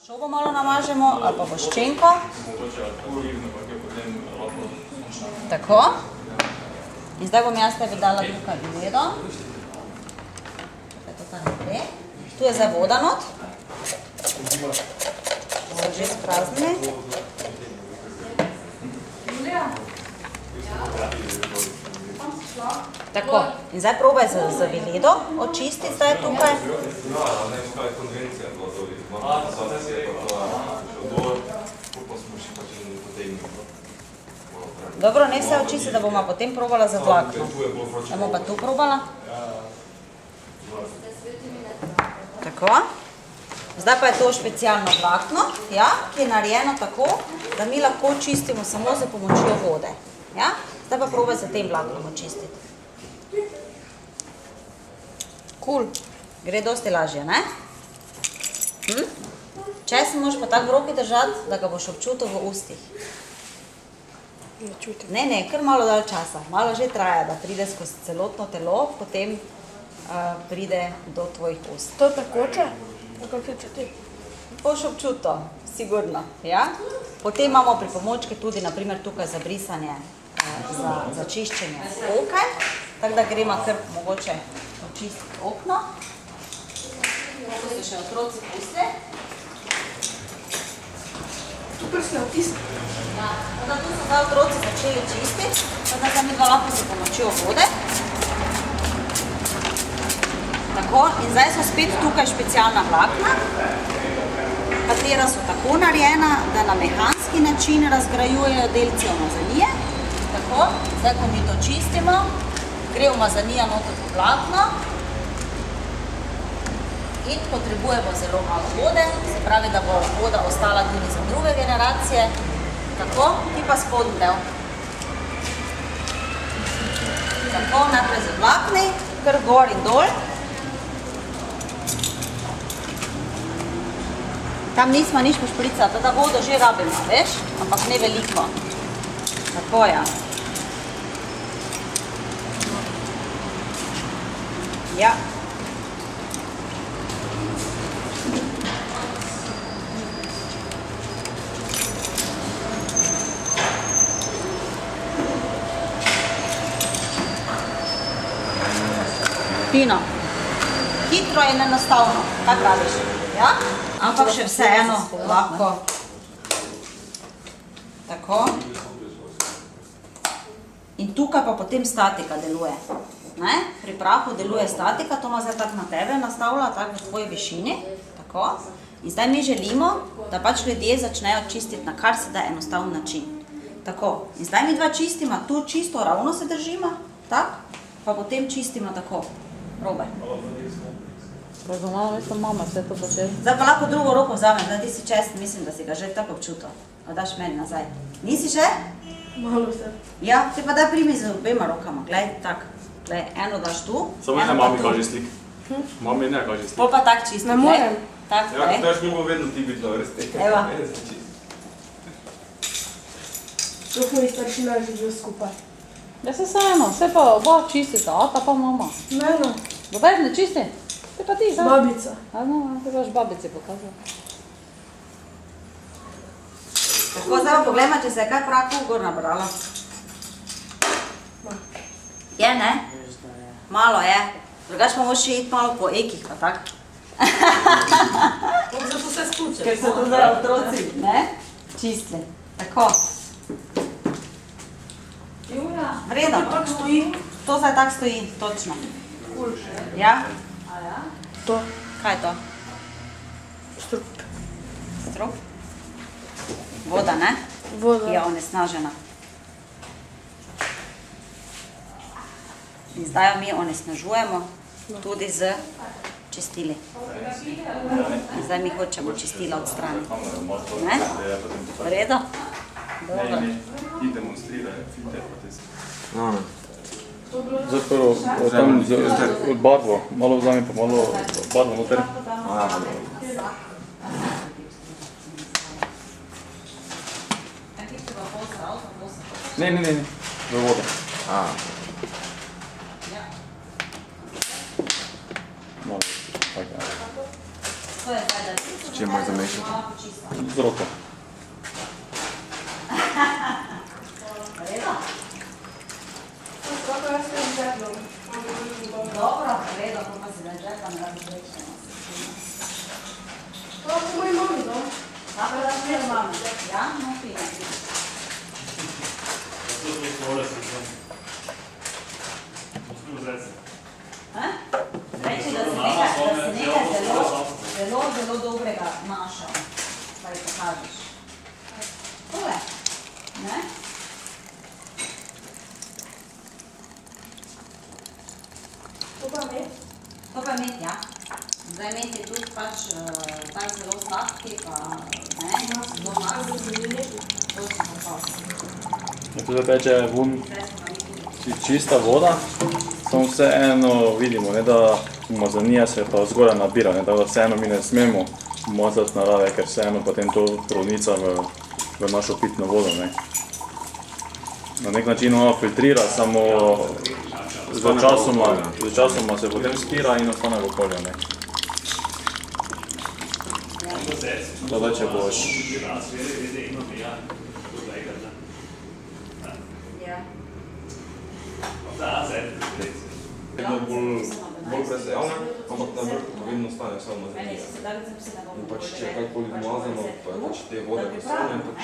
Šobo malo namažemo ali pa voščenko. Tako. In zdaj bom jaz tebi dala tukaj vedo. Tukaj to pa ne gre. Tu je zdaj voda not. So že spraznili. Tako. In zdaj probaj z veledo očistiti zdaj tukaj. Dobro, ne vse očisti, da bomo potem probala za vlakno. Da bomo pa tu probala. Tako. Zdaj pa je to specialno vlakno, ja, ki je narejeno tako, da mi lahko čistimo samo za pomočjo vode. Ja? Zdaj pa probaj za tem vlaknom očistiti. Cool. Gre dosti lažje, ne? Česen moraš pa tako v roki držati, da ga boš občutil v ustih. Ne, kar malo dalj časa. Malo že traja, da pride skozi celotno telo, potem pride do tvojih ust. To tekoče? Kako se čuti? Boš občutil, sigurno. Ja? Potem imamo pripomočke tudi, naprimer tukaj za brisanje, za čiščenje okaj, tako da gremo kar mogoče očistiti okno. Kako se še otroci pusli. Tu prsne otisne. Ja, onda tu so zdaj otroci začeli čistiti, tako da mi dva lahko se pomočjo vode. Tako, in zdaj so spet tukaj specialna vlakna, katera so tako narejena, da na mehanski način razgrajujejo delce umazanije. Tako, zdaj ko mi to čistimo, gre umazanija noter v vlakno in potrebujemo zelo malo vode, se pravi, da bo voda ostala tudi za druge generacije. Tako, ti pa spodnji del. Tako, najprej z vlakni, kar gor in dol. Tam nismo nič pošpricati, da vodo že rabimo, veš, ampak ne veliko. Tako, ja. Ja. Fino. Hitro in enostavno, kako praviš? Ja? Ampak še vseeno lahko. Tako. In tukaj pa potem statika deluje. Ne? Pri prahu deluje statika, to ima zdaj tako na tebe nastavlja, tako v tvoji višini. Tako. In zdaj mi želimo, da pač ljudje začnejo čistiti na kar se da enostaven način. Tako. In zdaj mi dva čistimo, tu čisto ravno se držimo, tako, pa potem čistimo tako. Probaj. Razumela, mislim, mama vse to počela. Zdaj pa lahko drugo roko vzamem, da ti si česten, mislim, da si ga že tako občutil. A daš meni nazaj. Nisi še? Malo se. Ja, ti pa daj primi z obema rokama. Glej, tak. Glej, eno daš tu, Samo eno ne pa mami tu. kaže slik. Mami ne kaže slik. Pol pa tak čisti. Ne morem. Tak, Ja, glej. daš mi bo vedno ti biti dobro stek. Evo. To smo jih staršina že bil skupaj. Ja se vseeno, vse pa oba čistita, ata pa mama. Ne, no. Dober ne čisti? Te pa ti, zdaj. Babica. A no, te boš babici pokazal. Tako, zdaj pa poglejmo, če se je kaj prahu gor nabrala. Je, ne? Malo je. Drugač pa moraš še iti malo po ekih, pa tak. Zato se spuče. Ker so to zdaj otroci, ne? Čistili. Tako. V redu. Tako stoji. To zdaj tako stoji, točno. Ja? To. Kaj je to? Strup. Strup? Voda, ne? Voda. Ki je onesnažena. In zdaj jo mi onesnažujemo tudi z čistili. Zdaj mi hočemo čistila odstraniti. Ne? V redu? Dobro. Ti demonstriraj, filter pa te se. Zdaj prvo tam od barvo, malo vzami pa malo barvo noter. Ne, v vodo. Malo, tako. To je zdaj, da čim bolj zamešati. Malo počistam. Z roko. V redu? Kako jaz sem žepno? Dobro, v redu, pa si da žepa ne razrečemo. To je moj mami, no? Tako da ne imam. Ja, no fino. Reči, da si nekaj zelo dobrega našel, pa ji pokažeš. Tole, ne? To pa med? To pa je med, ja. Zdaj med je tudi pač tak zelo sladki, pa ne, zelo masni. To si preprosti. Ja, tudi peče vun Zdaj smo naredili. čista voda, samo vseeno vidimo, ne, da umazanija se pa zgoraj nabira, ne, tako da vseeno mi ne smemo umazati narave, ker vseeno potem to pronica v našo pitno vodo. Ne. Na nek način ona filtrira, samo začasoma se potem spira in ostane v okolju. Ne. Zdaj, če boš Ja. Je bilo bolj presejavne, ampak na vrhu pa vedno ostane samo Meni mazanija. se sedaj, da sem se ne bom In pač če je kakoli umazano, pa pač te vode postane, pač